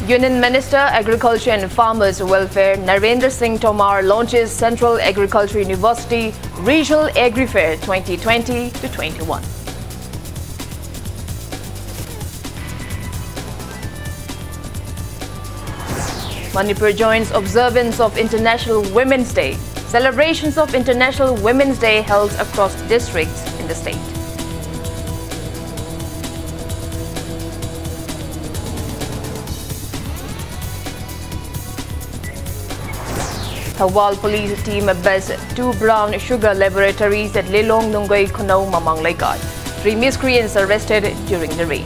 Union Minister, Agriculture and Farmers Welfare Narendra Singh Tomar launches Central Agriculture University Regional Agri Fair 2020-21. Manipur joins observance of International Women's Day. Celebrations of International Women's Day held across districts in the state. Thawal police team buzzed 2 brown sugar laboratories at Lelong Nungay Khonau Mamang Laikai. 3 miscreants arrested during the raid.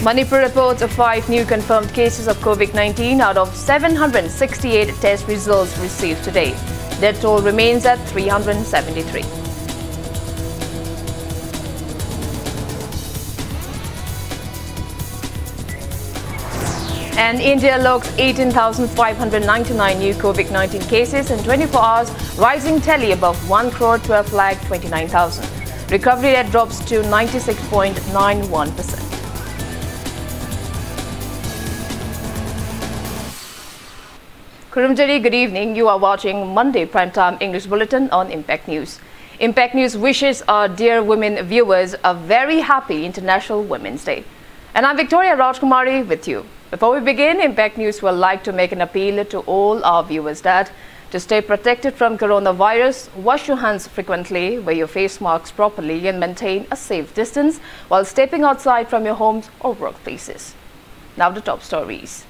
Manipur reports 5 new confirmed cases of COVID-19 out of 768 test results received today. Death toll remains at 373. And India logs 18,599 new COVID-19 cases in 24 hours, rising tally above 1,12,29,000. Recovery rate drops to 96.91%. Kurumjari, good evening. You are watching Monday Primetime English Bulletin on Impact News. Impact News wishes our dear women viewers a very happy International Women's Day. And I'm Victoria Rajkumari with you. Before we begin, Impact News would like to make an appeal to all our viewers that to stay protected from coronavirus, wash your hands frequently, wear your face masks properly and maintain a safe distance while stepping outside from your homes or workplaces. Now the top stories.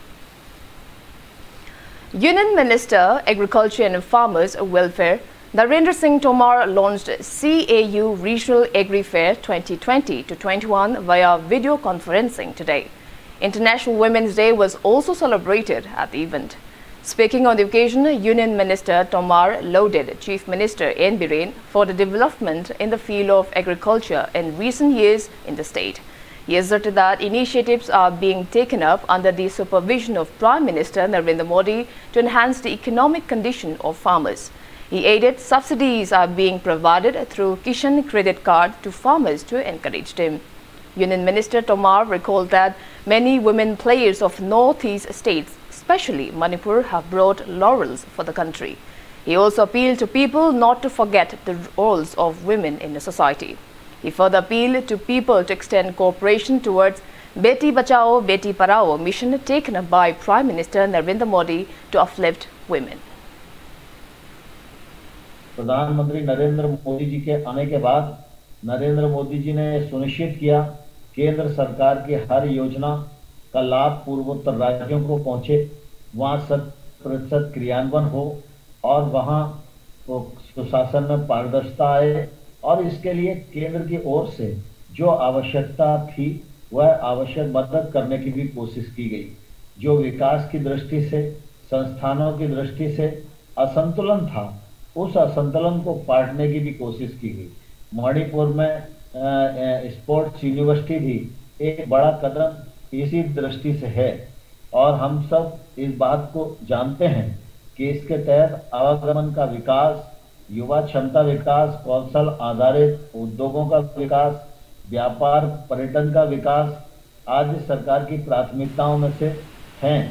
Union Minister, Agriculture and Farmers Welfare Narendra Singh Tomar launched CAU Regional Agri Fair 2020-21 via video conferencing today. International Women's Day was also celebrated at the event. Speaking on the occasion, Union Minister Tomar lauded Chief Minister N. Biren for the development in the field of agriculture in recent years in the state. He asserted that initiatives are being taken up under the supervision of Prime Minister Narendra Modi to enhance the economic condition of farmers. He added subsidies are being provided through Kishan credit card to farmers to encourage them. Union Minister Tomar recalled that many women players of northeast states, especially Manipur, have brought laurels for the country. He also appealed to people not to forget the roles of women in the society. He further appealed to people to extend cooperation towards Beti Bachao, Beti Padhao mission taken by Prime Minister Narendra Modi to uplift women. प्रधानमंत्री नरेंद्र मोदी जी के आने के बाद नरेंद्र मोदी जी ने सुनिश्चित किया केंद्र सरकार की हर योजना का लाभ पूर्वोत्तर राज्यों को पहुंचे, वहां 100% क्रियान्वयन हो और वहां सुशासन में पारदर्शिता आए और इसके लिए केंद्र की ओर से जो आवश्यकता थी वह आवश्यक मदद करने की भी कोशिश की गई। जो विकास की दृष्टि से, संस्थानों की दृष्टि से असंतुलन था, उस असंतुलन को पाटने की भी कोशिश की गई। मणिपुर में स्पोर्ट्स यूनिवर्सिटी भी एक बड़ा कदम इसी दृष्टि से है और हम सब इस बात को जानते हैं कि इसके तहत आवागमन का विकास, युवा क्षमता विकास, कौशल आधारित उद्योगों का विकास, व्यापार पर्यटन का विकास आज सरकार की प्राथमिकताओं में से हैं।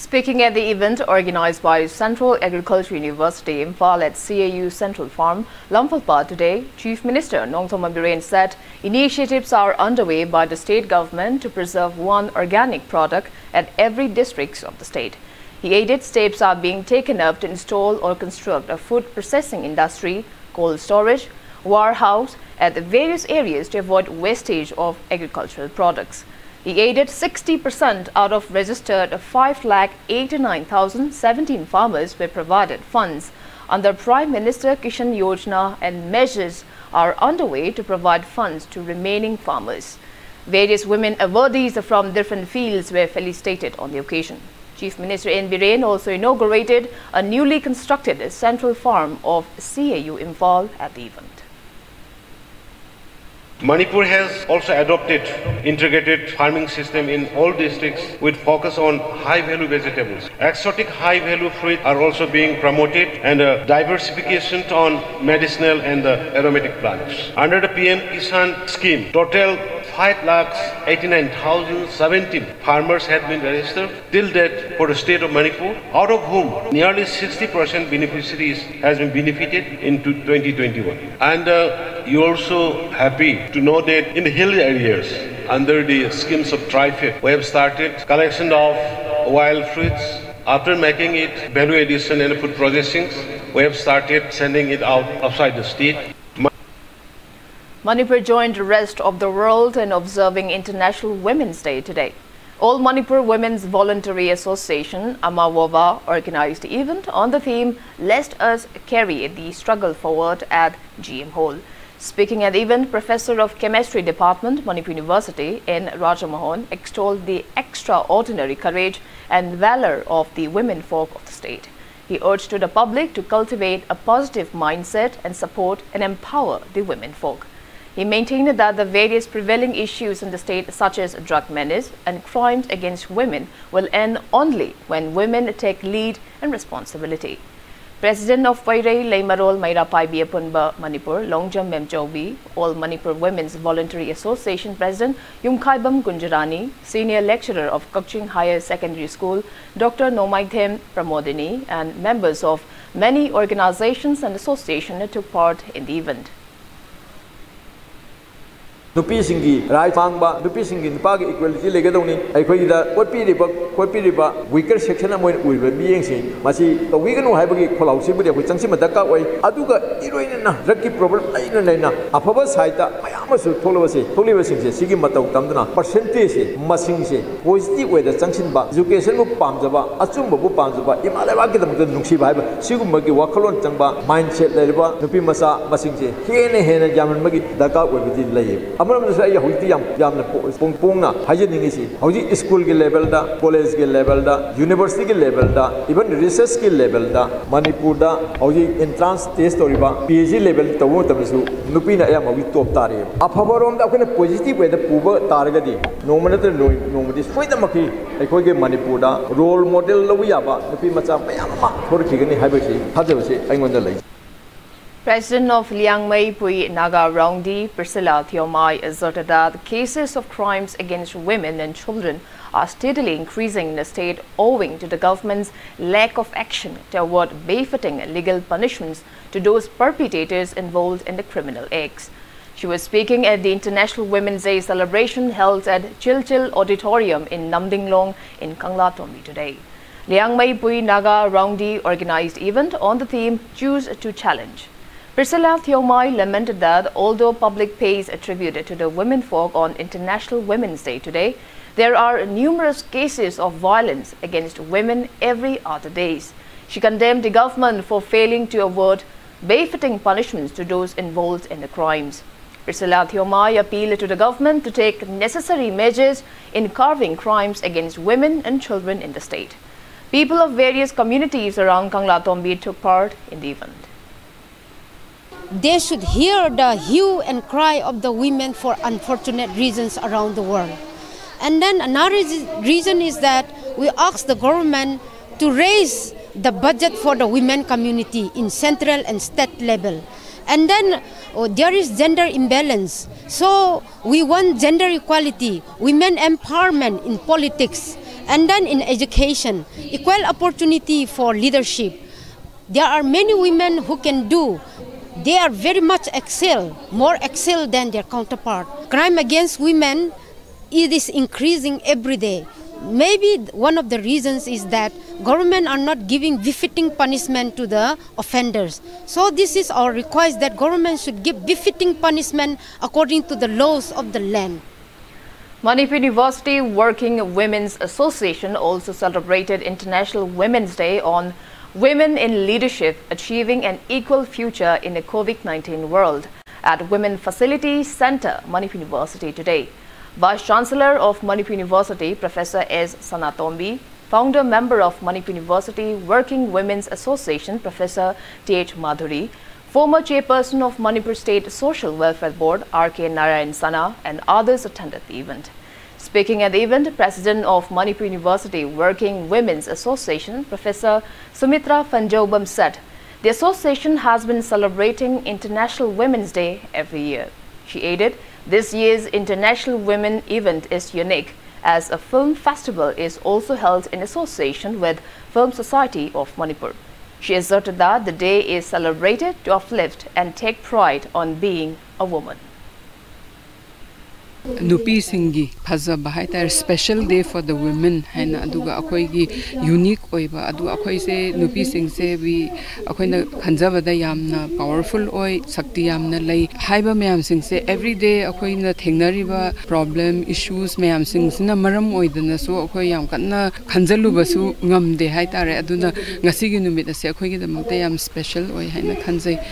Speaking at the event organized by Central Agriculture University Imphal at CAU Central Farm, Lamphulpa today, Chief Minister Nongthoma Biren said initiatives are underway by the state government to preserve one organic product at every district of the state. He added steps are being taken up to install or construct a food processing industry, cold storage, warehouse at the various areas to avoid wastage of agricultural products. He added 60% out of registered 5,89,017 farmers were provided funds under Prime Minister Kishan Yojana and measures are underway to provide funds to remaining farmers. Various women awardees from different fields were felicitated on the occasion. Chief Minister N. Biren also inaugurated a newly constructed central farm of CAU Imphal at the event. Manipur has also adopted integrated farming system in all districts with focus on high-value vegetables. Exotic high-value fruit are also being promoted and diversification on medicinal and aromatic plants. Under the PM Kisan scheme, total 5,89,017 farmers have been registered till date for the state of Manipur, out of whom nearly 60% beneficiaries has been benefited in 2021. And you're also happy to know that in the hilly areas, under the schemes of TriFit, we have started collection of wild fruits. After making it value addition and food processing, we have started sending it out outside the state. Manipur joined the rest of the world in observing International Women's Day today. All Manipur Women's Voluntary Association, Amawova, organized the event on the theme, "Let us carry the struggle forward" at GM Hall. Speaking at the event, Professor of Chemistry Department, Manipur University, N. Rajamohan, extolled the extraordinary courage and valor of the women folk of the state. He urged to the public to cultivate a positive mindset and support and empower the women folk. He maintained that the various prevailing issues in the state, such as drug menace and crimes against women, will end only when women take lead and responsibility. President of Wairai Leimarol Mairapai Biapunba Manipur, Longjam Memchobi, All Manipur Women's Voluntary Association President Yumkhaibam Gunjarani, Senior Lecturer of Kukching Higher Secondary School, Dr. Nomaithem Pramodini, and members of many organizations and associations took part in the event. Nupisingi right mangba nupisingi nupagi equality legadoni aikhoida kotpiriba weaker section amoy uiba beingsi masi tawiganu haibagi kholausi budi ko changsi madaka oi aduga iroina na rakki problem laina afaba saita mayamasu tholibasingse sigi matau tamduna percentage se masingse positive way da changsinba education bu pamjaba achumba bu pamjaba imalaba ki damda nungsi baiba sigumagi wakhalon changba mindset leriba nupi masa masingse hena jaman magi daka oibidi laye amram sa ya hoiti yamna pongna hajeningi hoji school ke level da college ke level da university ke level da even research ke level da Manipur da hoji entrance test oriba PhD level tawo tamisu nupi na ya mawi top tare afabarom da akone positive way da puba targadi nomanata nomadi soida maki aikoi ge Manipur da role model lawi yaba nupi macha mayama thorkhigani haibasi thajabase aingonda lai. President of Liangmei Pui Naga Rongdi, Priscilla Thiomai, asserted that the cases of crimes against women and children are steadily increasing in the state owing to the government's lack of action to award befitting legal punishments to those perpetrators involved in the criminal acts. She was speaking at the International Women's Day celebration held at Chilchil Auditorium in Namdinglong in Kanglatombi today. Liangmei Pui Naga Rongdi organized event on the theme "Choose to Challenge." Priscilla Thiomai lamented that although public praise attributed to the women folk on International Women's Day today, there are numerous cases of violence against women every other day. She condemned the government for failing to award befitting punishments to those involved in the crimes. Priscilla Thiomai appealed to the government to take necessary measures in curbing crimes against women and children in the state. People of various communities around Kanglatombi took part in the event. They should hear the hue and cry of the women for unfortunate reasons around the world. And then another reason is that we ask the government to raise the budget for the women community in central and state level. And then there is gender imbalance. So we want gender equality, women empowerment in politics, and then in education, equal opportunity for leadership. There are many women who can do. They are very much more excel than their counterpart. Crime against women, it is increasing every day. Maybe one of the reasons is that government are not giving befitting punishment to the offenders. So this is our request that government should give befitting punishment according to the laws of the land. Manipur University Working Women's Association also celebrated International Women's Day on Women in Leadership Achieving an Equal Future in a COVID-19 World at Women Facility Center, Manipur University today. Vice-Chancellor of Manipur University, Professor S. Sanatombi, founder member of Manipur University Working Women's Association, Professor T.H. Madhuri, Former chairperson of Manipur State Social Welfare Board, R.K. Narayan Sana, and others attended the event. Speaking at the event, President of Manipur University Working Women's Association, Professor Sumitra Fanjobam said, the association has been celebrating International Women's Day every year. She added, this year's International Women event is unique, as a film festival is also held in association with Film Society of Manipur. She asserted that the day is celebrated to uplift and take pride on being a woman. Nupi Singi Pazaba haita special day for the women and aduga akoigi unique oiba adu akoi se Nupi Sing se we akoina khanjabada yamna powerful oi sakti yamna lei haiba mayam sing se every day akoina thengnariba problem issues mayam sing sina maram oidana so akoi yam kanna khanjaluba su ngamde haitare aduna ngasigi numit ase akoigi damakta yam special oi haina khanjai.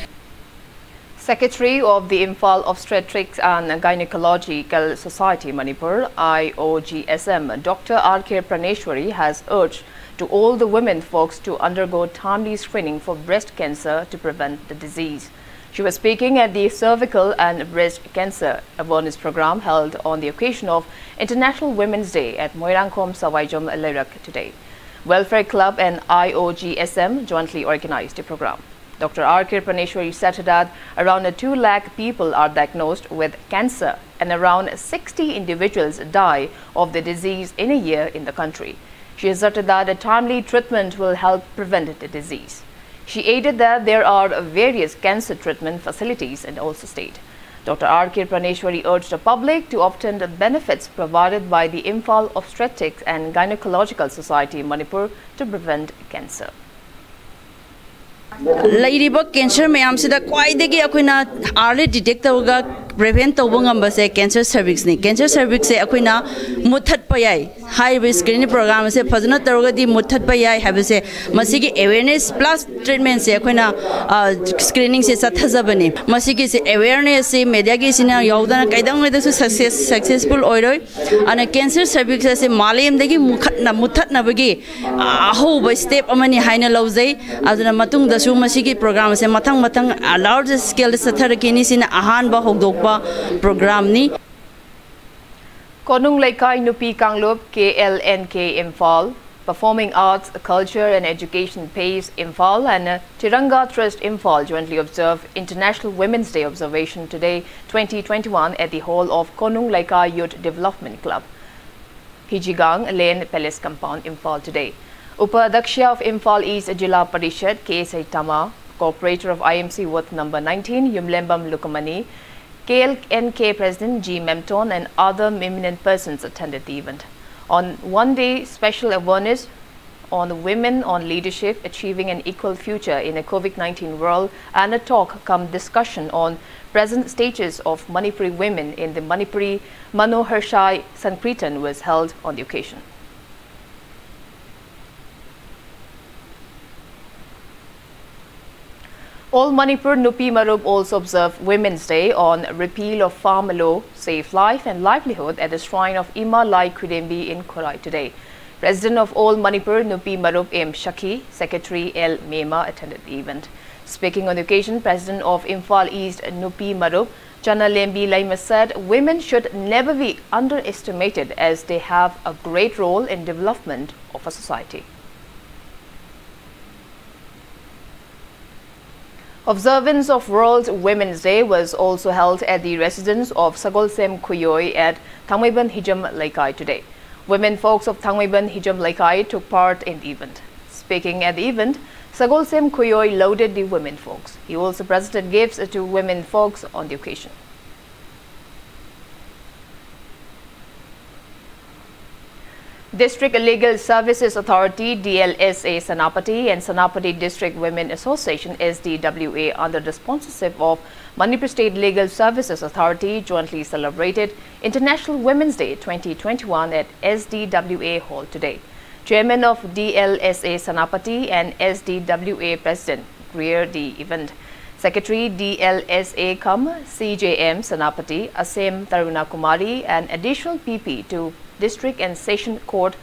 Secretary of the Imphal Obstetrics and Gynecological Society Manipur, IOGSM, Dr. R.K. Praneshwari has urged to all the women folks to undergo timely screening for breast cancer to prevent the disease. She was speaking at the Cervical and Breast Cancer Awareness Program held on the occasion of International Women's Day at Moirangkom Sawaijom Lerak today. Welfare Club and IOGSM jointly organized the program. Dr. R.K. Praneshwari said that around 2 lakh people are diagnosed with cancer and around 60 individuals die of the disease in a year in the country. She asserted that a timely treatment will help prevent the disease. She added that there are various cancer treatment facilities and also state. Dr. R.K. Praneshwari urged the public to obtain the benefits provided by the Imphal Obstetrics and Gynecological Society Manipur to prevent cancer. Lairiba cancer mayam sida kwaidagi akoina early detect tawga prevent tawba ngambase cancer cervix ni cancer cervix se akoina muthat payai high risk screening program se phajna tawga di muthat payai habase masigi awareness plus treatment se akoina screening se sathajabani masigi se awareness se media gi sina yaudana kaidang me su successful oiroi ana cancer cervix se malem dagi muthat na bagi aho step amani haina lawjai aduna matung da masigi program se matang large scale satharakini sin ahan ba hogdokpa program ni Konung Laikai Nupi Kanglup KLNK Imphal Performing Arts, Culture and Education PACE Imphal and Tiranga Trust Imphal jointly observe International Women's Day observation today 2021 at the hall of Konung Laikai Youth Development Club, Hijigang Lane Palace Compound, Imphal today. Upadakshya of Imphal East Jilla Parishad K. Saitama, Cooperator of IMC Worth number 19 Yumlembam Lukamani, KLNK President G. Memton and other eminent persons attended the event. On one-day special awareness on women on leadership achieving an equal future in a COVID-19 world and a talk come discussion on present status of Manipuri women in the Manipuri Manoharshai Sankirtan was held on the occasion. All Manipur Nupi Marup also observed Women's Day on repeal of farm law, safe life and livelihood at the shrine of Ima Lai Kudembi in Korai today. President of All Manipur Nupi Marup M. Shaki, Secretary L. Mema attended the event. Speaking on the occasion, President of Imphal East Nupi Marup, Chana Lembi Laima said women should never be underestimated as they have a great role in development of a society. Observance of World Women's Day was also held at the residence of Sagolsem Kuyoi at Thangmaiban Hijam Laikai today. Women folks of Thangmaiban Hijam Laikai took part in the event. Speaking at the event, Sagolsem Kuyoi lauded the women folks. He also presented gifts to women folks on the occasion. District Legal Services Authority DLSA Sanapati and Sanapati District Women Association SDWA under the sponsorship of Manipur State Legal Services Authority jointly celebrated International Women's Day 2021 at SDWA Hall today. Chairman of DLSA Sanapati and SDWA President greeted the event. Secretary DLSA CJM Sanapati Asem Taruna Kumari and additional PP to District and Session Court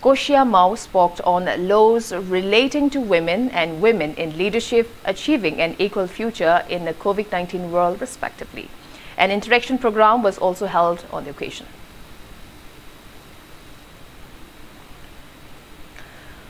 Koshia Mao spoke on laws relating to women and women in leadership achieving an equal future in the COVID-19 world, respectively. An interaction program was also held on the occasion.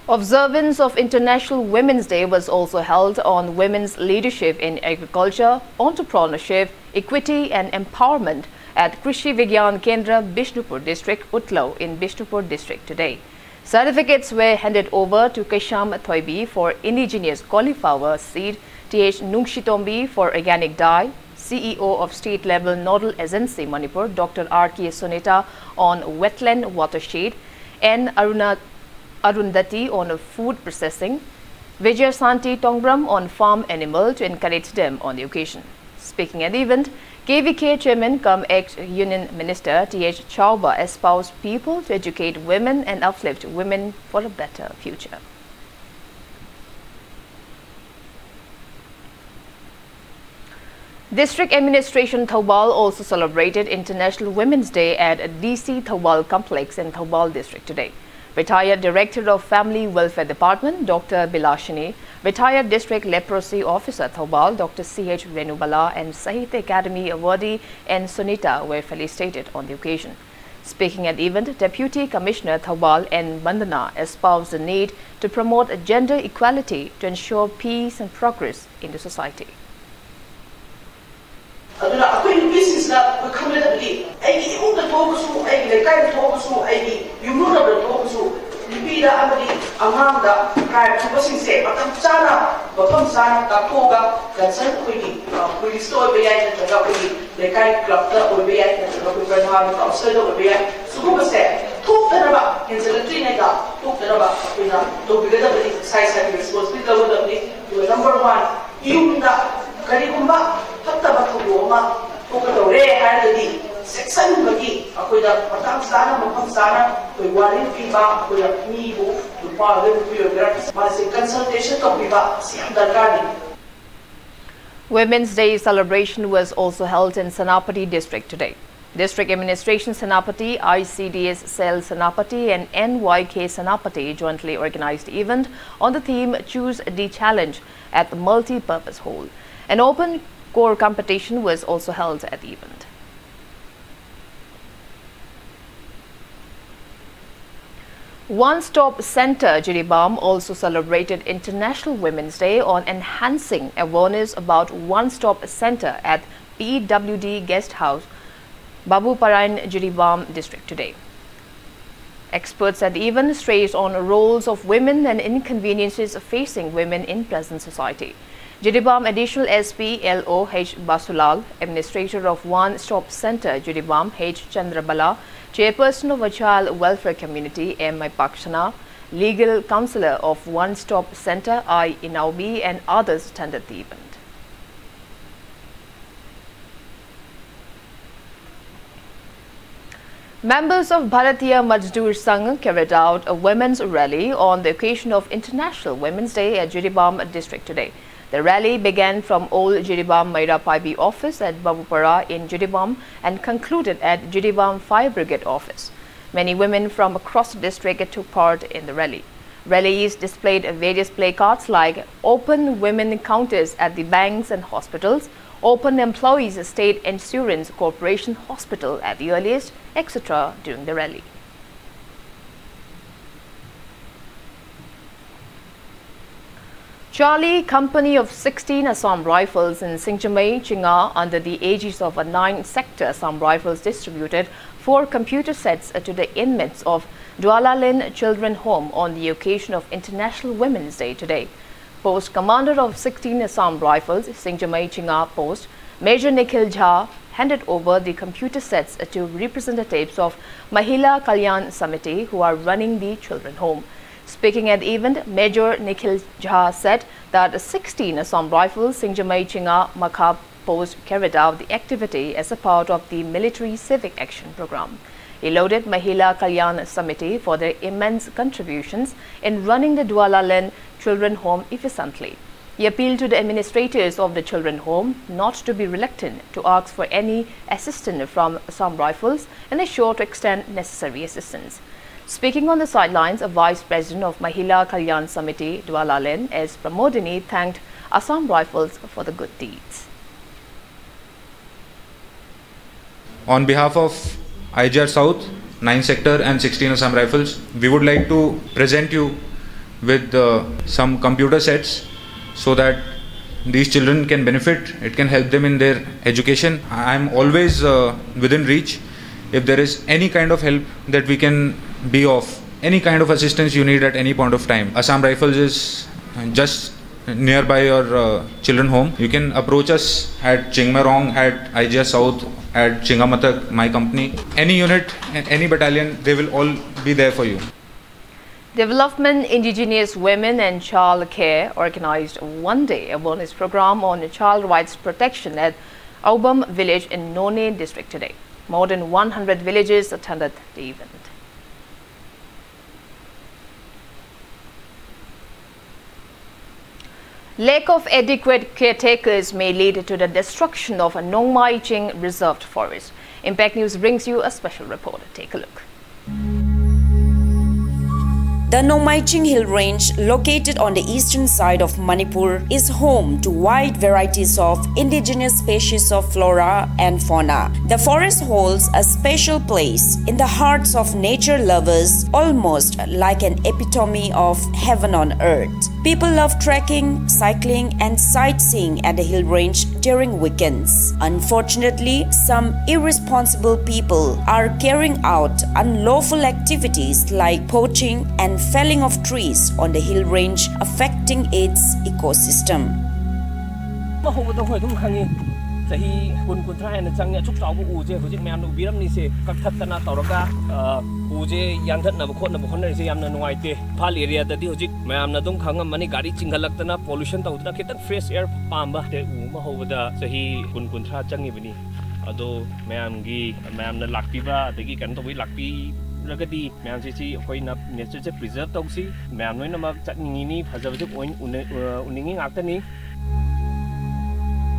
Observance of International Women's Day was also held on women's leadership in agriculture, entrepreneurship, equity and empowerment at Krishi Vigyan Kendra, Bishnupur District, Utlau in Bishnupur District today. Certificates were handed over to Kesham Thoibi for indigenous cauliflower seed, T.H. Nungshitombi for organic dye, CEO of State Level Nodal Agency Manipur, Dr. R.K. Sunita on wetland watershed, and Arundhati on food processing, Vijay Santi Tongbram on farm animal to encourage them on the occasion. Speaking at the event, KVK Chairman cum ex-Union Minister T.H. Chauba espoused people to educate women and uplift women for a better future. District Administration Thoubal also celebrated International Women's Day at DC Thoubal Complex in Thoubal District today. Retired Director of Family Welfare Department, Dr. Bilashini, Retired District Leprosy Officer Thoubal, Dr. C.H. Venubala, and Sahitya Academy awardee and Sunita were felicitated on the occasion. Speaking at the event, Deputy Commissioner Thoubal and Bandana espoused the need to promote gender equality to ensure peace and progress in the society. Women's Day celebration was also held in Senapati District today. District Administration Senapati, ICDS Cell Senapati and NYK Senapati jointly organized the event on the theme Choose the Challenge at the Multi-Purpose Hall. An open core competition was also held at the event. One Stop Center Jiribam also celebrated International Women's Day on enhancing awareness about One Stop Center at PWD Guest House, Babu Parain Jiribam District today. Experts at the event stressed on roles of women and inconveniences facing women in present society. Jiribam Additional SP LO H. Basulal, Administrator of One Stop Center Jiribam H. Chandrabala, Chairperson of a Child Welfare Community M. Pakshana, Legal Counselor of One Stop Center I. Inaubi and others attended the event. Members of Bharatiya Mazdoor Sangh carried out a women's rally on the occasion of International Women's Day at Jiribam District today. The rally began from Old Jiribam Maira Paibi office at Babupara in Jiribam and concluded at Jiribam Fire Brigade office. Many women from across the district took part in the rally. Rallies displayed various placards like Open Women Counters at the banks and hospitals, Open Employees State Insurance Corporation Hospital at the earliest, etc. during the rally. Charlie Company of 16 Assam Rifles in Singjamei, Chinga under the aegis of a 9-sector Assam Rifles distributed 4 computer sets to the inmates of Dwalalin Children Home on the occasion of International Women's Day today. Post Commander of 16 Assam Rifles, Singjamei Chinga Post, Major Nikhil Jha handed over the computer sets to representatives of Mahila Kalyan Samiti who are running the Children Home. Speaking at the event, Major Nikhil Jha said that 16 Assam Rifles Singjamei Chinga Makha Post carried out the activity as a part of the Military Civic Action Program. He lauded Mahila Kalyan Samiti for their immense contributions in running the Dwalalin Children Home efficiently. He appealed to the administrators of the Children Home not to be reluctant to ask for any assistance from Assam Rifles and assured to extend necessary assistance. Speaking on the sidelines, a Vice President of Mahila Kalyan Samiti, Dwalalen S. Pramodini, thanked Assam Rifles for the good deeds. On behalf of IGR South, 9 Sector and 16 Assam Rifles, we would like to present you with some computer sets so that these children can benefit. It can help them in their education. I am always within reach. If there is any kind of help that we can be of, any kind of assistance you need at any point of time, Assam Rifles is just nearby your children home. You can approach us at Chingmarong, at IGR South, at Chingamatak, my company. Any unit, any battalion, they will all be there for you. Development Indigenous Women and Child Care organized one-day awareness program on child rights protection at Aubam village in None district today. More than 100 villages attended the event. Lack of adequate caretakers may lead to the destruction of a Nongmai Ching reserved forest. Impact News brings you a special report. Take a look. The Nongmai Ching Hill Range, located on the eastern side of Manipur, is home to wide varieties of indigenous species of flora and fauna. The forest holds a special place in the hearts of nature lovers, almost like an epitome of heaven on earth. People love trekking, cycling, and sightseeing at the hill range during weekends. Unfortunately, some irresponsible people are carrying out unlawful activities like poaching and felling of trees on the hill range, affecting its ecosystem.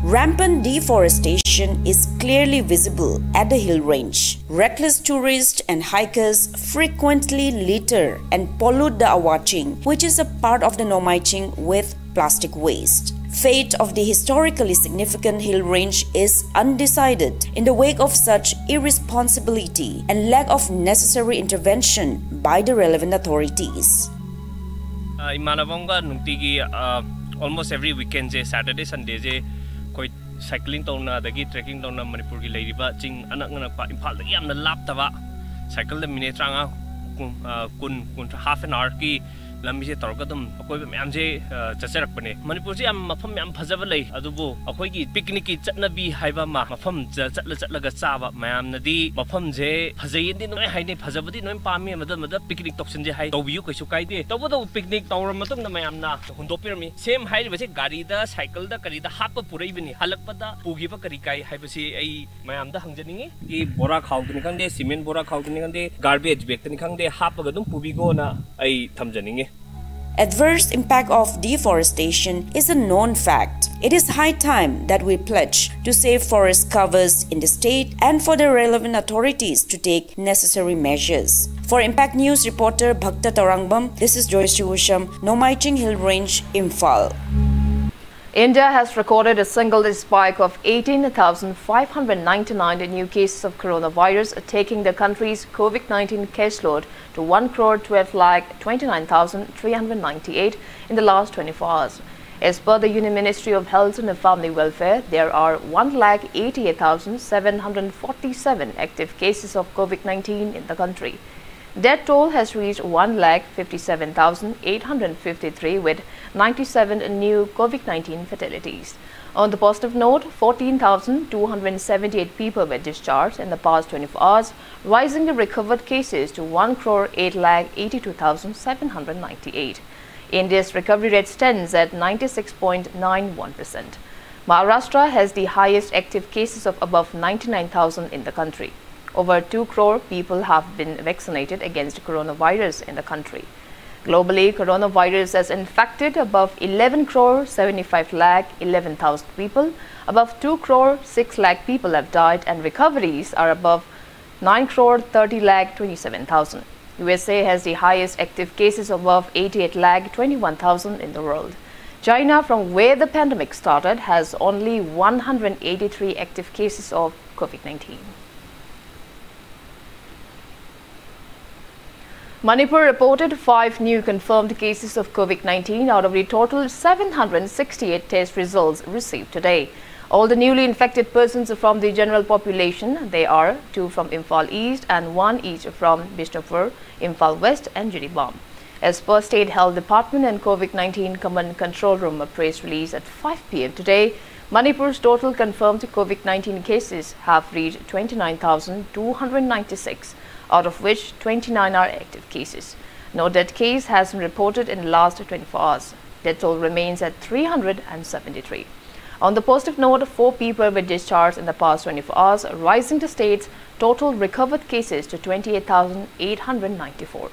Rampant deforestation is clearly visible at the hill range. Reckless tourists and hikers frequently litter and pollute the Awaching, which is a part of the Nongmai Ching, with plastic waste. Fate of the historically significant hill range is undecided in the wake of such irresponsibility and lack of necessary intervention by the relevant authorities. Almost every weekend, Saturday, Sunday, cycling tona, trekking tona, Manipur ki lady ching anak impal yamna laptava cycle the minute kun half an hour ki lambi se torgadum akoi myam je chacharak bane Manipur se am mafam yam phajaba lei adubu akoi ki picnic ki chatnabi haiba ma mafam chatlaga chaba myam nadi mafam je phajai ndi noi haine phajabadi noi pami mada picnic toksin je hai tobiu kaisu kaide tobodo picnic tawra matung na myam na hundopirmi same hai base gari da cycle da kari da hap purai bini halakpada pugiba kari kai haibasi ai myam da hangjaningi ki bora khawdni khangde cement bora khawdni khangde garbage bag tani khangde hapaga dum pubigo na ai thamjaningi. Adverse impact of deforestation is a known fact. It is high time that we pledge to save forest covers in the state and for the relevant authorities to take necessary measures. For Impact News reporter Bhakta Taurangbam, this is Joyce Chihusham, Nongmai Ching Hill Range, Imphal. India has recorded a single spike of 18,599 new cases of coronavirus, taking the country's COVID-19 caseload to 1,12,29,398 in the last 24 hours. As per the Union Ministry of Health and Family Welfare, there are 1,88,747 active cases of COVID-19 in the country. Death toll has reached 1,57,853 with 97 new COVID-19 fatalities. On the positive note, 14,278 people were discharged in the past 24 hours, rising the recovered cases to 1,882,798. India's recovery rate stands at 96.91%. Maharashtra has the highest active cases of above 99,000 in the country. Over 2 crore people have been vaccinated against coronavirus in the country. Globally, coronavirus has infected above 11 crore 75 lakh 11,000 people. Above 2 crore 6 lakh people have died, and recoveries are above 9 crore 30 lakh 27,000. USA has the highest active cases, above 88,21,000 in the world. China, from where the pandemic started, has only 183 active cases of COVID-19. Manipur reported 5 new confirmed cases of COVID-19 out of the total 768 test results received today. All the newly infected persons are from the general population. They are 2 from Imphal East and 1 each from Bishnupur, Imphal West and Jiribam. As per State Health Department and COVID-19 Command Control Room, a press release at 5 p.m. today, Manipur's total confirmed COVID-19 cases have reached 29,296, out of which 29 are active cases. No death case has been reported in the last 24 hours. Death toll remains at 373. On the positive note, 4 people were discharged in the past 24 hours, rising the state's total recovered cases to 28,894.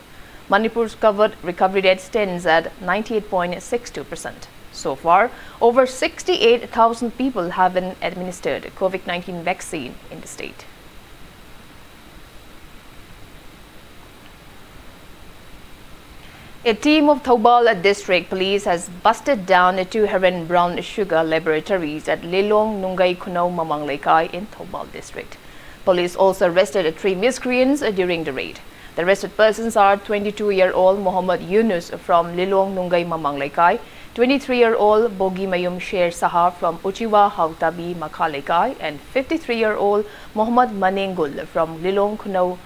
Manipur's covered recovery rate stands at 98.62%. So far, over 68,000 people have been administered COVID-19 vaccine in the state. A team of Thoubal District Police has busted down 2 heroin brown sugar laboratories at Lilong Nungai Kunau Mamang Lekai in Thoubal District. Police also arrested 3 miscreants during the raid. The arrested persons are 22-year-old Muhammad Yunus from Lilong Nungai Mamang Lekai, 23-year-old Bogi Mayum Sher Sahar from Uchiwa Hautabi Makha Lekai, and 53-year-old Muhammad Manengul from Lilong Kunau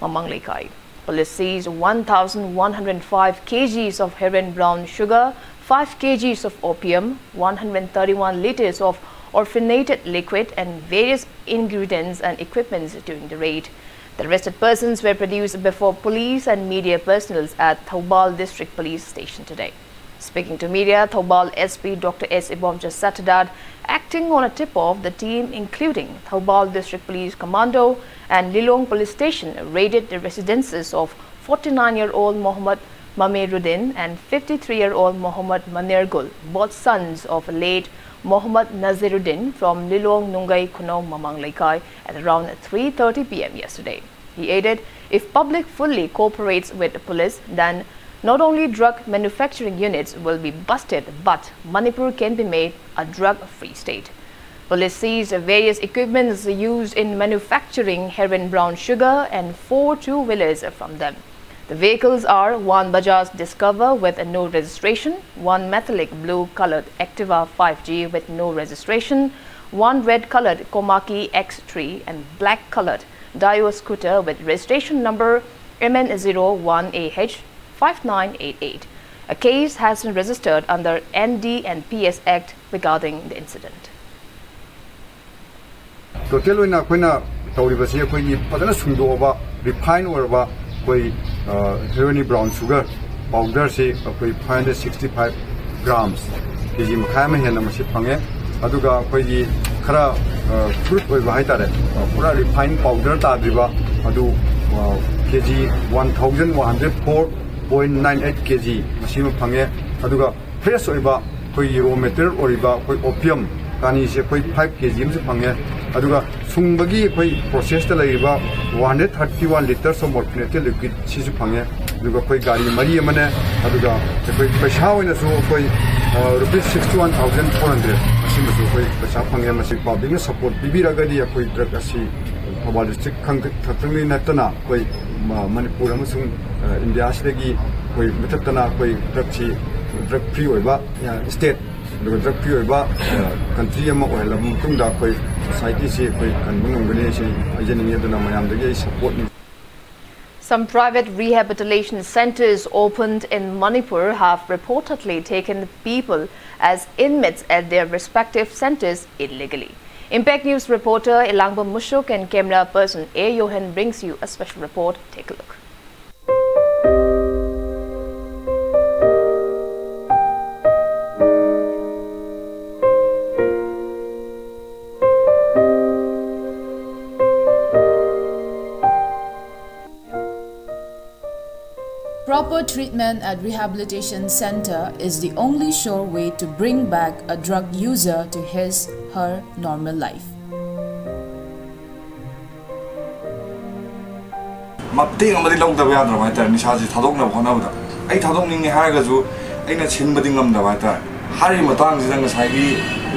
Mamang Lekai. Police seized 1,105 kgs of heroin brown sugar, 5 kgs of opium, 131 liters of orphanated liquid and various ingredients and equipments during the raid. The arrested persons were produced before police and media personnel at Thoubal District Police Station today. Speaking to media, Thoubal SP Dr. S. Ibomcha Satadad, acting on a tip-off, the team, including Thoubal District Police Commando and Lilong Police Station, raided the residences of 49-year-old Muhammad Mameruddin and 53-year-old Muhammad Manergul, both sons of late Muhammad Naziruddin from Lilong Nungai Kunau Mamang Lekai, at around 3:30 p.m. yesterday. He added, if public fully cooperates with the police, then not only drug manufacturing units will be busted, but Manipur can be made a drug-free state. Police seized various equipments used in manufacturing heroin brown sugar and 4 two-wheelers from them. The vehicles are 1 Bajaj Discover with no registration, 1 metallic blue-colored Activa 5G with no registration, 1 red-colored Komaki X3 and black-colored Dio scooter with registration number MN01AH 5988. A case has been registered under ND and PS Act regarding the incident. Total in Aquina, Tauribasi, Padana Sundova, refined or heroin brown sugar, powder, say, 565 grams. Kiji Makama and Masipange, Aduga, Kara, fruit with Haitare, Pura refined powder, Tadriba, Adu, kg 1,104.98 kg, Masima Pange, Aduga, fresh oiba, raw material oriba, opium, Kani, 5 kg, Pange, Aduga, Sumbagi, process the labor, 131 liters of morphinated liquid, Sizupange, Duga, Gari, Maria Mane, Aduga, the Peshaw in a zoo, rupees 61,400, Masimu, Peshapange, Masip public support, Bibiragadi, Dragasi, Thoubal District, Katumi Natana, Manipur, India, Slegi, Metatana, drug free state, drug free country, society, support. Some private rehabilitation centers opened in Manipur have reportedly taken people as inmates at their respective centers illegally. Impact News reporter Elangba Mushuk and camera person A. Johan brings you a special report. Take a look. Proper treatment at rehabilitation center is the only sure way to bring back a drug user to his/her normal life. ꯃꯇꯦꯡ ꯑꯃꯗꯤ ꯂꯧꯗꯕ ꯌꯥꯗ꯭ꯔꯕ ꯍꯥꯏꯇꯥꯔꯦ ꯅꯤꯁꯥꯁꯤ ꯊꯥꯗꯣꯛꯅꯕ ꯍꯣꯠꯅꯕꯗ ꯑꯩ ꯊꯥꯗꯣꯛꯅꯤꯡꯉꯦ ꯍꯥꯏꯔꯒꯁꯨ ꯑꯩꯅ ꯁꯤꯟꯕꯗꯤ ꯉꯝꯗꯕ ꯍꯥꯏꯇꯥꯔꯦ ꯍꯥꯏꯔꯤꯕ ꯃꯇꯥꯡꯁꯤꯗ ꯉꯁꯥꯏꯒꯤ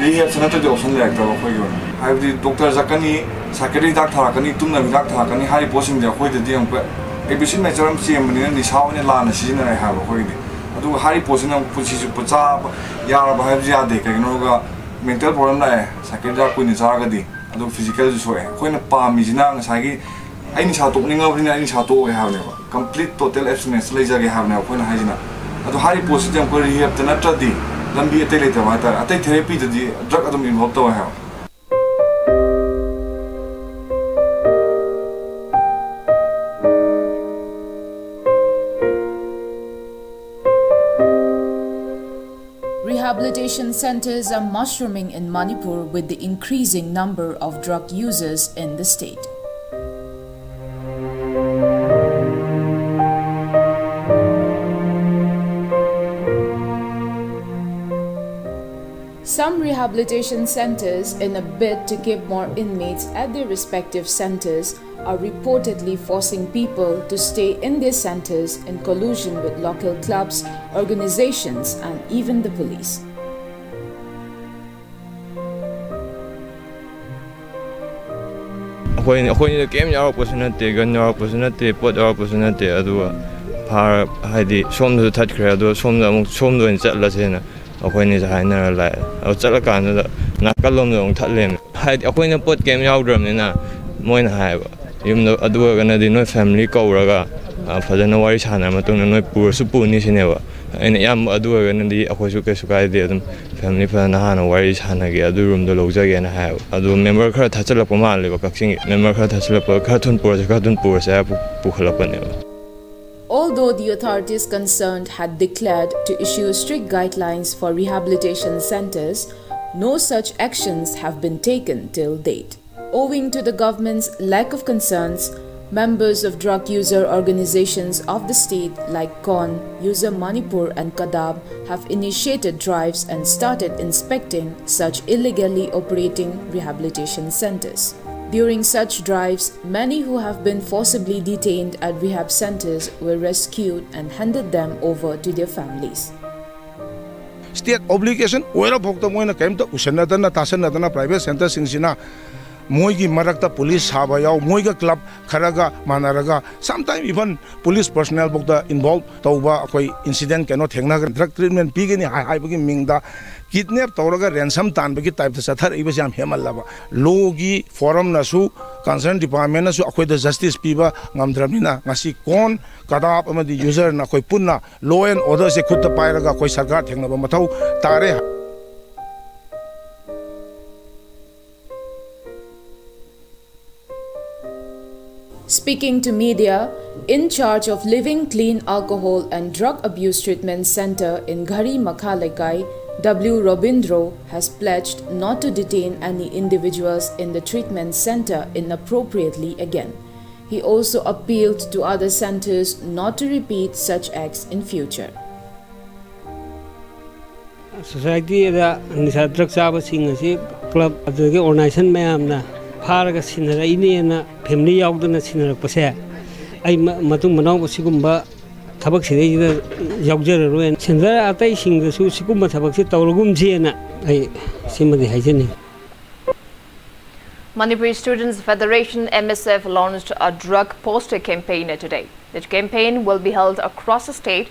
ꯔꯤꯍꯦꯞꯁ ꯅꯠꯇ꯭ꯔꯗꯤ ꯑꯣꯞꯁꯟ ꯂꯩꯔꯛꯇꯕ ꯑꯩꯈꯣꯏꯒꯤ ꯑꯣꯏꯅ ꯍꯥꯏꯕꯗꯤ ꯗꯣꯛꯇꯔ ꯆꯠꯀꯅꯤ ꯁꯥꯏꯀꯦꯇ꯭ꯔꯤ ꯍꯤꯗꯥꯛ ꯊꯥꯔꯛꯀꯅꯤ ꯇꯨꯝꯅꯕ ꯍꯤꯗꯥꯛ ꯊꯥꯔꯛꯀꯅꯤ ꯍꯥꯏꯔꯤꯕ ꯄꯣꯠꯁꯤꯡꯁꯦ ꯑꯩꯈꯣꯏꯗꯗꯤ ꯑꯃꯨꯛꯀ ꯑꯦꯕꯤꯁꯤꯟ ꯅꯦꯆꯔ ꯑꯃ ꯆꯦꯟꯕꯅꯤꯅ ꯅꯤꯁꯥ ꯑꯣꯏꯅ ꯂꯥꯟꯅ ꯁꯤꯖꯤꯟꯅꯔꯦ ꯍꯥꯏꯕ ꯑꯩꯈꯣꯏꯒꯤꯗꯤ ꯑꯗꯨꯒ ꯍꯥꯏꯔꯤꯕ ꯄꯣꯠꯁꯤꯅ ꯑꯃꯨꯛ ꯄꯨꯟꯁꯤ ꯆꯨꯞꯄ ꯆꯥꯕ ꯌꯥꯔꯕ ꯍꯥꯏꯕꯁꯨ ꯌꯥꯗꯦ ꯀꯩꯒꯤꯅꯣꯒ ꯃꯦꯟꯇꯦꯜ ꯄ꯭ꯔꯣꯕ꯭ꯂꯦꯝ ꯂꯥꯛꯑꯦ ꯁꯥꯏꯀꯦꯇ꯭ꯔꯤ ꯍꯤꯗꯥꯛ ꯀꯨꯏꯅ ꯆꯥꯔꯒꯗꯤ ꯑꯗꯨꯒ ꯐꯤꯖꯤꯀꯦꯜꯁꯨ ꯁꯣꯛꯑꯦ ꯑꯩꯈꯣꯏꯅ ꯄꯥꯝꯃꯤꯁꯤꯅ ꯉꯁꯥꯏꯒꯤ ꯑꯩ ꯅꯤꯁꯥ ꯇꯣꯛꯅꯤꯡꯉꯕꯅꯤꯅ ꯑꯩ ꯅꯤꯁꯥ ꯇꯣꯛꯑꯣꯏ ꯍꯥꯏꯕꯅꯦꯕ ꯀꯝꯄ꯭ꯂꯤꯠ ꯇꯣꯇꯦꯜ ꯑꯦꯕꯁꯇꯤꯅꯦꯟꯁ ꯂꯩꯖꯒꯦ ꯍꯥꯏꯕꯅꯦꯕ ꯑꯩꯈꯣꯏꯅ ꯍꯥꯏꯁꯤꯅ ꯑꯗꯣ ꯍꯥꯏꯔꯤꯕ ꯄꯣꯠꯁꯤꯗꯤ ꯑꯃꯨꯛꯀ ꯔꯤꯍꯦꯞꯇ ꯅꯠꯇ꯭ꯔꯗꯤ ꯂꯝꯕꯤ ꯑꯇꯩ ꯂꯩꯇꯕ ꯍꯥꯏꯇꯥꯔꯦ ꯑꯇꯩ ꯊꯦꯔꯦꯄꯤꯗꯗꯤ ꯗ꯭ꯔꯒ ꯑꯗꯨꯝ ꯏꯟꯚꯣꯜꯕ ꯇꯧꯋꯦ ꯍꯥꯏꯕ Rehabilitation centers are mushrooming in Manipur with the increasing number of drug users in the state. Some rehabilitation centers, in a bid to keep more inmates at their respective centers, are reportedly forcing people to stay in their centers in collusion with local clubs, organizations, and even the police. ꯑꯩꯈꯣꯏꯅ ꯀꯦꯝ ꯌꯥꯎꯔꯛꯄꯁꯨ ꯅꯠꯇꯦ gun ꯌꯥꯎꯔꯛꯄꯁꯨ ꯅꯠꯇꯦ ꯄꯣꯠ ꯌꯥꯎꯔꯛꯄꯁꯨ ꯅꯠꯇꯦ ꯑꯗꯨꯒ ꯐꯥꯔ ꯍꯥꯏꯗꯤ ꯁꯣꯝꯗꯁꯨ ꯊꯠꯈ꯭ꯔꯦ ꯑꯗꯨꯒ ꯁꯣꯝꯗ ꯑꯃꯨꯛ ꯁꯣꯝꯗ ꯑꯣꯏꯅ ꯆꯠꯂꯁꯦꯅ ꯑꯩꯈꯣꯏꯅꯁꯨ ꯍꯥꯏꯅꯔ ꯂꯥꯛꯑꯦ ꯑꯗꯨ ꯆꯠꯂꯀꯥꯟꯗꯨꯗ ꯅꯥꯀꯜꯂꯣꯝꯗ ꯑꯃꯨꯛ ꯊꯠꯂꯦꯅ ꯍꯥꯏꯗꯤ ꯑꯩꯈꯣꯏꯅ ꯄꯣꯠ ꯀꯦꯝ ꯌꯥꯎꯗ꯭ꯔꯕꯅꯤꯅ ꯃꯣꯏꯅ ꯍꯥꯏꯌꯦꯕ ꯌꯨꯝꯗ ꯑꯗꯨ ꯑꯣꯏꯔꯒꯅꯗꯤ ꯅꯣꯏ ꯐꯦꯃꯤꯂꯤ ꯀꯧꯔꯒ ꯐꯖꯅ ꯋꯥꯔꯤ ꯁꯥꯟꯅꯔ ꯃꯇꯨꯡꯗ ꯅꯣꯏ ꯄꯨꯔꯁꯨ ꯄꯨꯅꯤ ꯁꯤꯅꯦꯕ ꯑꯩꯅ ꯏꯌꯥꯝꯕ ꯑꯗꯨ ꯑꯣꯏꯔꯒꯅꯗꯤ ꯑꯩꯈꯣꯏꯁꯨ ꯀꯩꯁꯨ ꯀꯥꯏꯗꯦ ꯑꯗꯨꯝ ꯐꯦꯃꯤꯂꯤ ꯐꯖꯅ ꯍꯥꯟꯅ ꯋꯥꯔꯤ ꯁꯥꯟꯅꯒꯦ ꯑꯗꯨ ꯔꯨꯝꯗꯣ ꯂꯧꯖꯒꯦꯅ ꯍꯥꯏꯌꯦꯕ ꯑꯗꯨ ꯃꯦꯝꯕꯔ ꯈꯔ ꯊꯥꯆꯜꯂꯛꯄ ꯃꯥꯜꯂꯦꯕ ꯀꯛꯆꯤꯡꯒꯤ ꯃꯦꯝꯕꯔ ꯈꯔ ꯊꯥꯆꯜꯂꯛꯄ ꯈꯔ ꯊꯨꯅ ꯄꯨꯔꯁꯦ ꯍꯥꯏꯔ ꯄꯨꯈꯠꯂꯛꯄꯅꯦꯕ. Although the authorities concerned had declared to issue strict guidelines for rehabilitation centers, no such actions have been taken till date. Owing to the government's lack of concerns, members of drug user organizations of the state like KON, User Manipur and Kadab have initiated drives and started inspecting such illegally operating rehabilitation centers. During such drives, many who have been forcibly detained at rehab centers were rescued and handed them over to their families. State obligation, where a Pokemon came to Usanatana, Tasanatana private centers in Sina. Moigi Marakta police Habaya, Moiga club, Karaga, Manaraga, sometimes even police personnel involved, Tauba, incident cannot hang drug treatment, pigini, high Mingda, kidnap, Toraga, ransom, Tanbaki type the Satar, Ibasam Hemalava, Logi, Forum Nasu, concerned department, Nasu, the justice Piba, Namdramina, Nasi Kon, Kadap, the user, Nakoi Puna, law and others, a Kuta Piraga, Koi Sagat, Hangabamato, Tare. Speaking to media, in charge of Living Clean Alcohol and Drug Abuse Treatment Center in Ghari Makhalekai, W. Robindro has pledged not to detain any individuals in the treatment center inappropriately again. He also appealed to other centers not to repeat such acts in future. Society nisa drug sabasing club organization Paraga Sinara Indiana, family Yogdana Sinara Pase. I Matum Manong Sigumba Tabaxi Yogger and Sindra attaching the Susikuma Tabaxi Taurugum Jena. I see the hygiene. Manipur Students Federation MSF launched a drug poster campaign today. The campaign will be held across the state.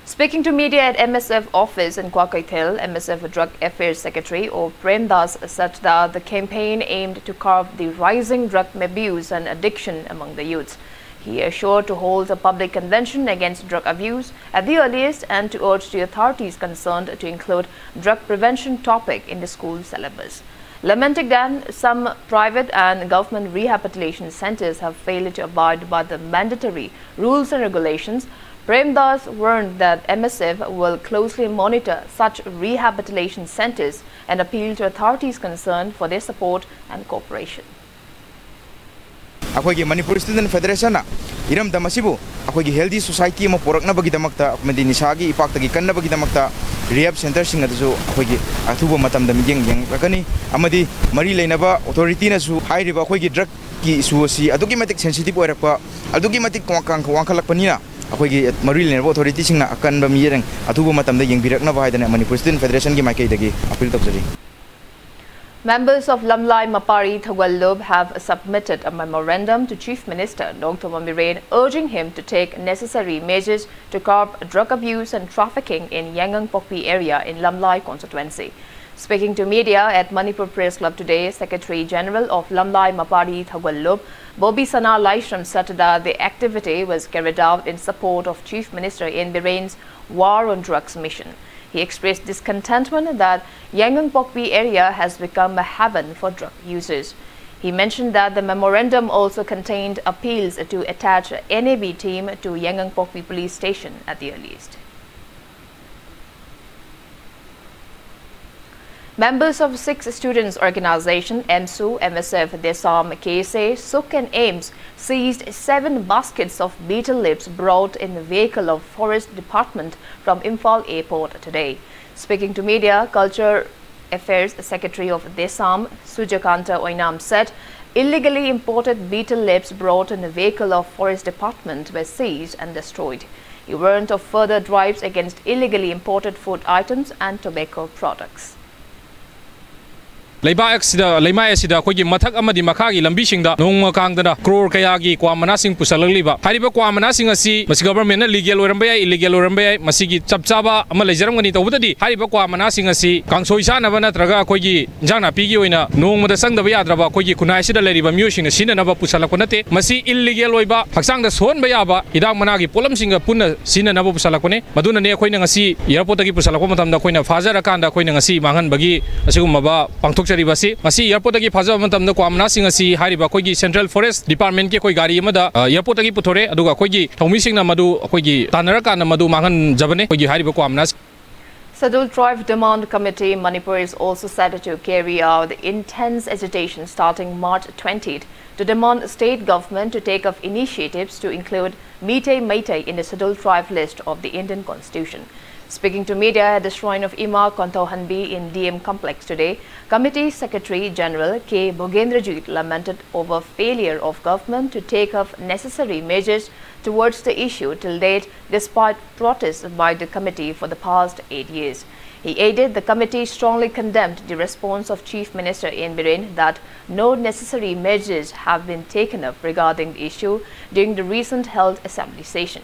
Speaking to media at MSF office in Kwakaithel, MSF Drug Affairs Secretary Prem Das said that the campaign aimed to curb the rising drug abuse and addiction among the youths. He assured to hold a public convention against drug abuse at the earliest and to urge the authorities concerned to include drug prevention topic in the school syllabus. Lamenting that some private and government rehabilitation centers have failed to abide by the mandatory rules and regulations, Prem Das warned that MSF will closely monitor such rehabilitation centers and appeal to authorities concerned for their support and cooperation. Akogi Manipur Student Federation iram damasibu akogi healthy society mo porakna bagi damakta medi nisagi ipaktagi kanna bagi damakta rehab center sing adu akogi athuba matam da miyeng yang rakani amadi mari leinaba authority na su hairiba akogi drug की issue असी अदुगी मतिक sensitive ओइरकपा अदुगी मतिक वांखलकपनिना अखोगी Marul लेनब authority सिंगना अकन बमियरंग अथुबो मतमदे यंगबिरकना बायदने Manipur student federation की माइकेदगी appeal तौजरी. Members of Lamlai Mapari Thawallub have submitted a memorandum to Chief Minister Dr. Mamiren urging him to take necessary measures to curb drug abuse and trafficking in Yangon Pokpi area in Lamlai constituency. Speaking to media at Manipur Press Club today, Secretary General of Lamlai Mapari Thawallub, Bobby Sana Laishram, said that the activity was carried out in support of Chief Minister In Biren's War on Drugs mission. He expressed discontentment that Yangon Pokpi area has become a haven for drug users. He mentioned that the memorandum also contained appeals to attach an NAB team to Yangon Pokpi police station at the earliest. Members of 6 students' organization MSU, MSF, Desam, KSA, Suk and AIMS seized 7 baskets of betel leaves brought in the vehicle of Forest Department from Imphal Airport today. Speaking to media, Culture Affairs Secretary of Desam, Sujakanta Oinam, said illegally imported betel leaves brought in the vehicle of Forest Department were seized and destroyed. He warned of further drives against illegally imported food items and tobacco products. Leibak sida leimai sida khoi gi mathak amadi makha gi lambi singda nongma kangdana crore kaya gi kwamana sing pusalaliba hariba kwamana sing asi masi government na legal orambe ya illegal orambe ya masi gi chapchaba ama lejaramgani tawbudadi hariba kwamana sing asi kangsoi sana bana traga khoi gi jangna pi gi oina nongma da sangdaba yadraba khoi gi kunai sida leriba musing sina na ba pusalakona te masi illegal oiba haksang da son ba yaba idang mana gi polam singa punna sina na ba pusalakone maduna ne khoi na ngasi airport gi pusalako matam da khoi na fazara kanda khoi na ngasi mangan bagi asigum ba pangthok Masi airport ki phaja matam da kwamna sing asi hariba khoi gi Central Forest Department ke khoi gari amada airport ki puthore aduga khoi gi thomi sing na madu khoi gi tanara ka na madu mangan jabane khoi gi hariba kwamna. Scheduled Tribe Demand Committee Manipur is also set to carry out intense agitation starting March 20th to demand state government to take up initiatives to include Meitei in the scheduled tribe list of the Indian Constitution. Speaking to media at the shrine of Ima Kontauhanbi in DM complex today, Committee Secretary General K. Bhogendrajit lamented over failure of government to take up necessary measures towards the issue till date despite protests by the committee for the past 8 years. He added the committee strongly condemned the response of Chief Minister In Biren that no necessary measures have been taken up regarding the issue during the recent held assembly session.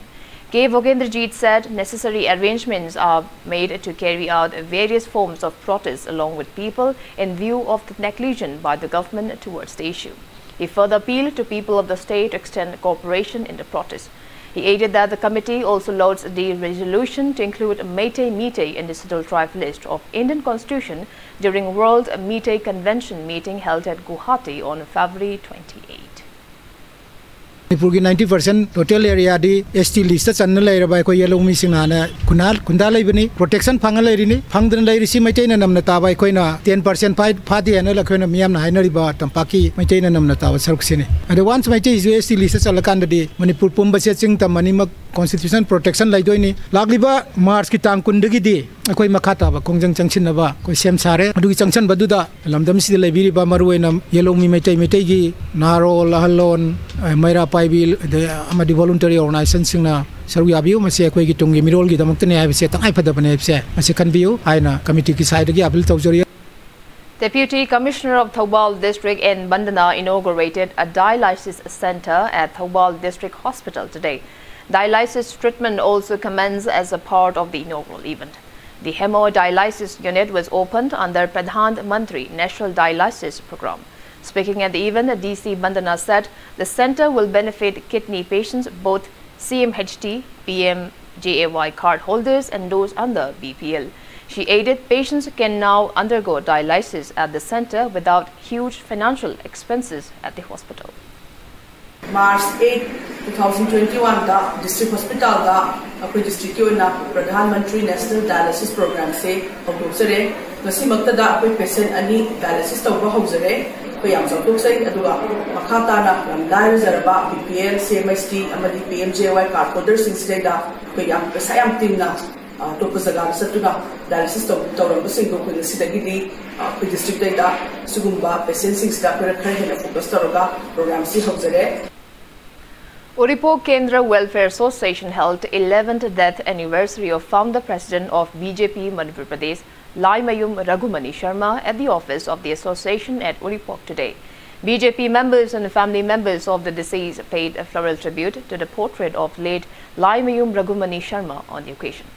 K. Bhogendrajit said necessary arrangements are made to carry out various forms of protest along with people in view of the negligence by the government towards the issue. He further appealed to people of the state to extend cooperation in the protest. He added that the committee also lauds the resolution to include Meitei in the scheduled tribe list of Indian Constitution during World Meitei Convention meeting held at Guwahati on February 28. Manipur ki 90% total area di ST list channa laira ba ko yellow missing na kunda laibani protection phanga lairini phangdan lairi si Meitei na namna ta ba ko na 10% phadi ana la ko na miyam na hainari ba tampaki Meitei na namna ta ba saruk sine and once Meitei is ST list chalakan di Manipur pumba se ching tamani mak constitution protection laidoi ni lagliba March ki tang kundagi di akoi makhata ba kongjang changchin na ba ko sem sare adu ki changchan baduda lamdam si laibiri ba maruai na yellow mi Meitei gi naro lahalon maira bil the amadi voluntary organization singna saru yabiu mase koi gi tungi mirol gi damak tane ai se tangai phada bane se mase kan biu aina committee ki side gi appeal tawjori. Deputy Commissioner of Thoubal District in Bandana inaugurated a dialysis center at Thoubal District Hospital today. Dialysis treatment also commenced as a part of the inaugural event. The hemodialysis unit was opened under Pradhan Mantri National Dialysis Program. Speaking at the event, DC Bandana said the center will benefit kidney patients, both CMHT, PMJAY card holders and those under BPL. She added patients can now undergo dialysis at the center without huge financial expenses at the hospital. March 8, 2021 da District Hospital da apoi district ki oina Pradhan Mantri National Dialysis Program se hokdokjare ngasi makta da apoi patient ani dialysis tawba hokjare yam chawtok sai aduga makhata na lamdai zaraba BPL CMST amadi PMJY card holder sing state da yam pesa yam tin na topa jaga satuna dialysis tawramba sing ko kun sidagidi ko district da sugumba patient sing sta ko khare focus tawga program si hojare. Uripur Kendra Welfare Association held 11th death anniversary of founder president of BJP Manipur Pradesh, Laimayum Raghumani Sharma, at the office of the association at Uripur today. BJP members and family members of the deceased paid a floral tribute to the portrait of late Laimayum Raghumani Sharma on the occasion.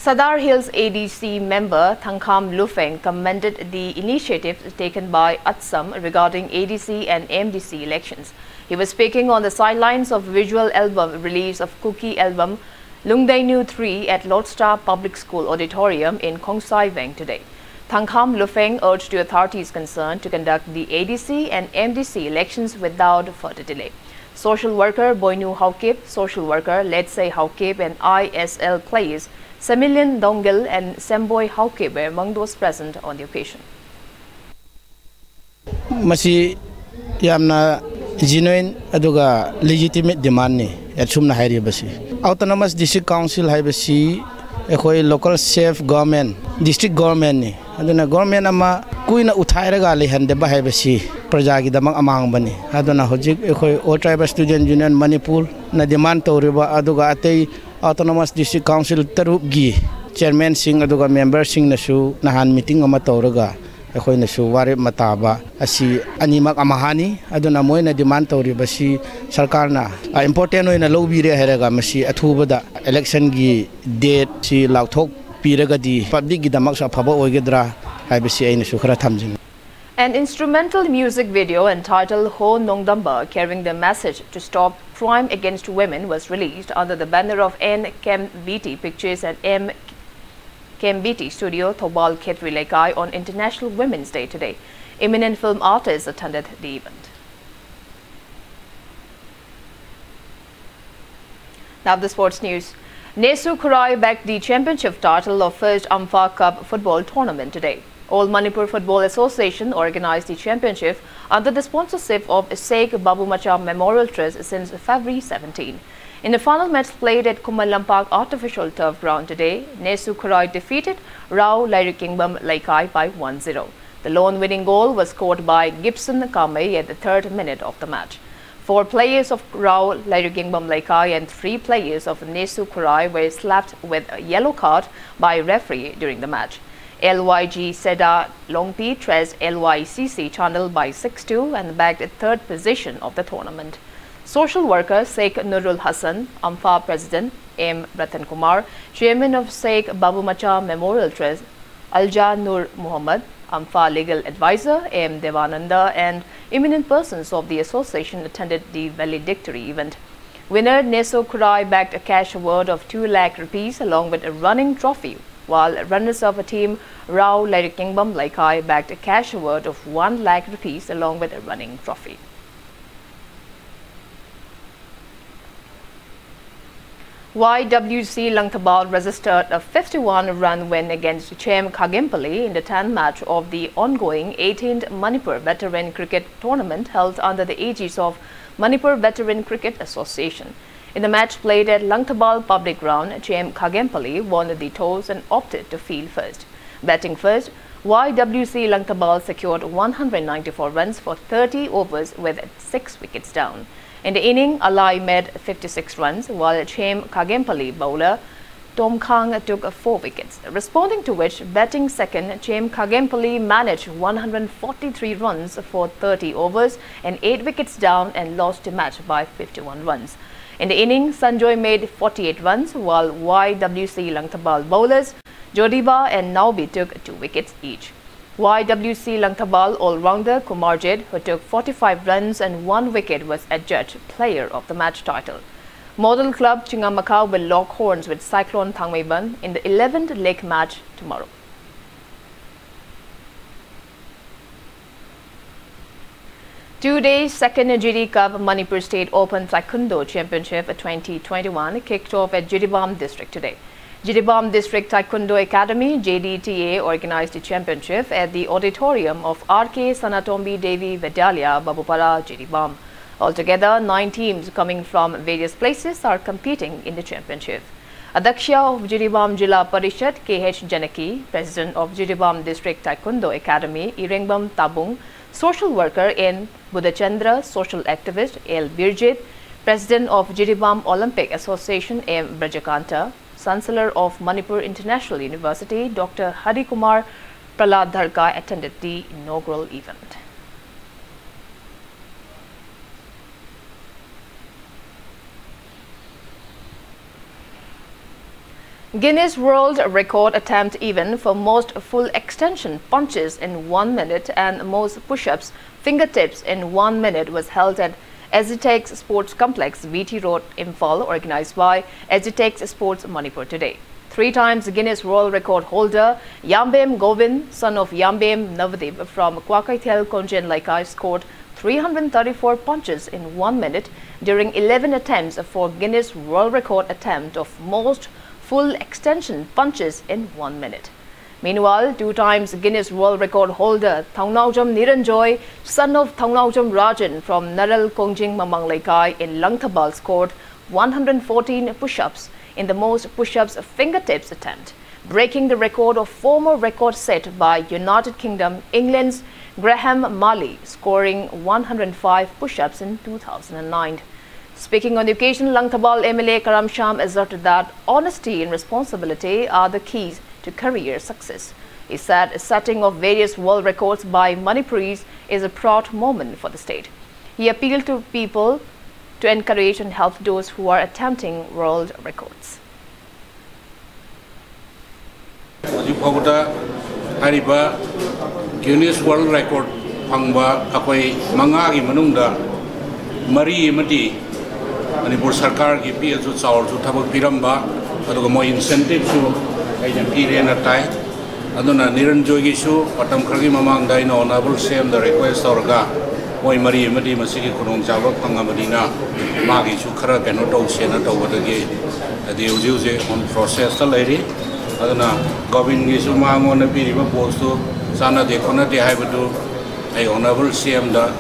Sadar Hills ADC member Thangkham Lufeng commended the initiative taken by Atsam regarding ADC and MDC elections. He was speaking on the sidelines of visual album release of Cookie album Lungdainu 3 at Lodestar Public School Auditorium in Khongsai Veng today. Thangkham Lufeng urged the authorities concerned to conduct the ADC and MDC elections without further delay. Social worker Boinu Haukip, social worker Letsei Haukip and ISL players Samilian Dongil and Semboy Haukip were among those present on the occasion. Masi yamna genuine aduga legitimate demand ni at sumna hairi basi. Autonomous District Council hai basi ekoi local self government district government ni aduna government ama kuina uthairaga lehande ba hai basi praja gi damang amang bani aduna hojik ekoi all tribal student union Manipur na demand toriba aduga atei Autonomous District Council Tarugi Chairman Singh aduga member Singh nasu nahan meeting ama toraga ekoi nasu wari mataba asi animak amahani aduna moina demand tori basi sarkar na important oina lobire heraga masi athubada election gi date si lauthok piraga di public gi damak sa phaba oigedra haibasi aina su khara thamjin. An instrumental music video entitled Ho Nongdamba, carrying the message to stop crime against women, was released under the banner of N. Kembiti Pictures and M. Kembiti Studio, Thobal Khetri Lekai on International Women's Day today. Eminent film artists attended the event. Now the sports news. Nesu Kurai backed the championship title of first Ampha Cup football tournament today. All Manipur Football Association organized the championship under the sponsorship of Sheikh Babu Macha Memorial Trust since February 17. In the final match played at Kumalampak Artificial Turf Ground today, Nesu Kurai defeated Rao Lairikingbam Laikai by 1-0. The lone winning goal was scored by Gibson Kamei at the 3rd minute of the match. 4 players of Rao Lairikingbam Laikai and 3 players of Nesu Kurai were slapped with a yellow card by referee during the match. LYG Seda Longpi traced LYCC Channel by 6-2 and bagged 3rd position of the tournament. Social worker Sheikh Nurul Hassan, Ampha President M. Ratan Kumar, Chairman of Sheikh Babu Macha Memorial Trust, Alja Nur Muhammad, Ampha Legal Advisor M. Devananda and eminent persons of the association attended the valedictory event. Winner Nesu Kurai bagged a cash award of 2 lakh rupees along with a running trophy, while runners-up team Rao Lairikingbam Laikai bagged a cash award of 1 lakh rupees along with a running trophy. YWC Langtabal registered a 51-run win against Chem Kagempally in the 10th match of the ongoing 18th Manipur Veteran Cricket Tournament held under the aegis of Manipur Veteran Cricket Association. In the match played at Langtabal Public Ground, Chem Kagempally won the toss and opted to field first. Batting first, YWC Langtabal secured 194 runs for 30 overs with 6 wickets down. In the inning, Alai made 56 runs, while Chem Kagempally bowler Tom Khang took 4 wickets, responding to which batting second, Chem Kagempally managed 143 runs for 30 overs and 8 wickets down and lost the match by 51 runs. In the inning, Sanjoy made 48 runs, while YWC Langtabal bowlers Jodiba and Naubi took 2 wickets each. YWC Langtabal all-rounder Kumarjit, who took 45 runs and 1 wicket, was adjudged player of the match title. Model club Chingamakau will lock horns with Cyclone Thangmeiban in the 11th leg match tomorrow. Two-day second GD Cup Manipur State Open Taekwondo Championship 2021 kicked off at Jiribam District today. Jiribam District Taekwondo Academy JDTA organized the championship at the auditorium of RK Sanatombi Devi Vidyalaya, Babupara, Jiribam. Altogether, 9 teams coming from various places are competing in the championship. Adaksha of Jiribam Jilla Parishad K.H. Janaki, President of Jiribam District Taekwondo Academy Irengbam Tabung, social worker in Budachandra, social activist L. Birjit, President of Jiribam Olympic Association M. Brajakanta, Chancellor of Manipur International University Dr. Hari Kumar Pralad Dharka attended the inaugural event. Guinness World Record attempt even for most full extension punches in 1 minute and most push-ups fingertips in 1 minute was held at Azitex Sports Complex, VT Road, Imphal, organized by Azitex Sports Manipur today. 3 times Guinness World Record holder Yambem Govind, son of Yambem Navadip from Kwakaithel Konjen Laikai, scored 334 punches in 1 minute during 11 attempts for Guinness World Record attempt of most full extension punches in 1 minute. Meanwhile, 2 times Guinness World Record holder Thongnaujam Niranjoy, son of Thongnaujam Rajan from Naral Kongjing Mamang Laikai in Langthabal, scored 114 push-ups in the most push-ups fingertips attempt, breaking the record of former record set by United Kingdom England's Graham Malley, scoring 105 push-ups in 2009. Speaking on the occasion, Langthabal MLA Karam Sham asserted that honesty and responsibility are the keys to career success. He said setting of various world records by Manipuris is a proud moment for the state. He appealed to people to encourage and help those who are attempting world records. Guinness World Record Pangba Akoi Mangagi Manunda Mari Mati Manipur Sarkar ki PSU Saur to Tabak Piramba, Adumo incentive to Piri Tai, Aduna Niranjoy issue, Patam Kragi Mamang Dino, Honorable Sam, the request or Ga, Moy Mari Mati Masiki Kurung Java Pangamadina, Magi Sukara cannot all Senate over the gate. The Uzi on process the lady, Aduna Gobin Gisumang on the Piriba Posto, Sana de Conati Habatu, a Honorable Sam the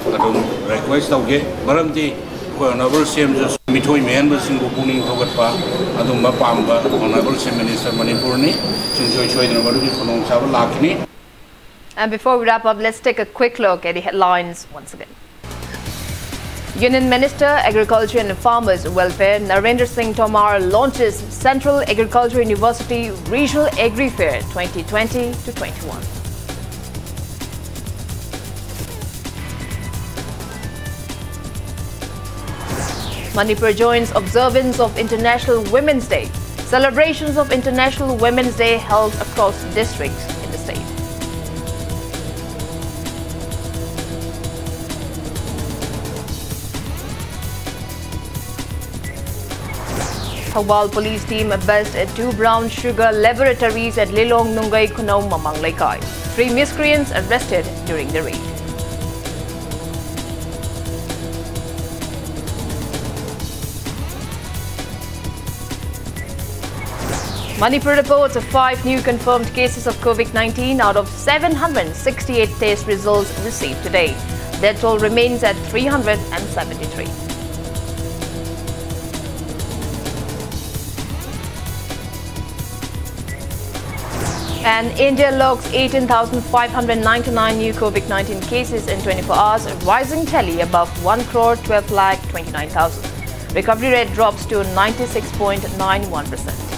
request of Gay, Maramti. Honorable Sam just between members in Bukuning Togapa, Adumba Pamba, Honorable Sam Minister Manipurni, Lakini. And before we wrap up, let's take a quick look at the headlines once again. Union Minister, Agriculture and Farmers Welfare Narendra Singh Tomar launches Central Agriculture University Regional Agri Fair 2020-21. Manipur joins observance of International Women's Day. Celebrations of International Women's Day held across districts in the state. Thawal police team busted 2 brown sugar laboratories at Lilong Nungai Kunaw Mamang Laikai. 3 miscreants arrested during the raid. Manipur reports of 5 new confirmed cases of COVID-19 out of 768 test results received today. Death toll remains at 373. And India logs 18,599 new COVID-19 cases in 24 hours, rising tally above 1,12,29,000. Recovery rate drops to 96.91%.